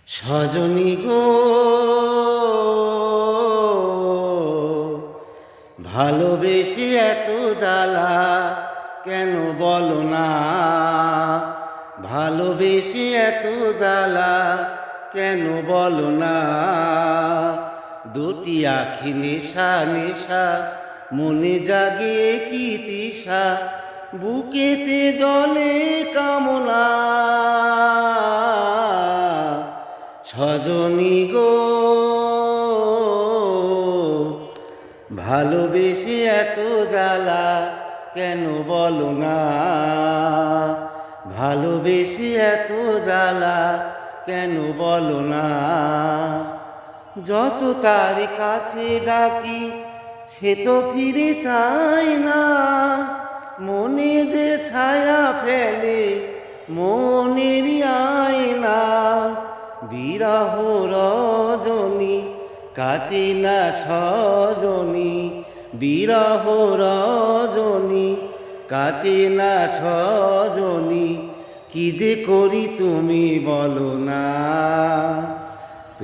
সজনী গো ভালোবেসে এত জ্বালা কেন বলো না, ভালোবেসে এত জ্বালা কেন বলো না। দুটি আখি নেশা নেশা মনে জাগে কি তৃষা, বুকেতে জলে কামনা। সজনী গো ভালোবেসে এত জ্বালা কেন বলো না, ভালোবেসে এত জ্বালা কেন বলো না। যত তার কাছে ডাকি সে তো ফিরে চায় না, মনে যে ছায়া ফেলে মনেরই আয়না। বিরহ রজনী কাটে না সজনী, বিরহ রজনী কাটে না সজনী। কি যে করি তুমি বলো না।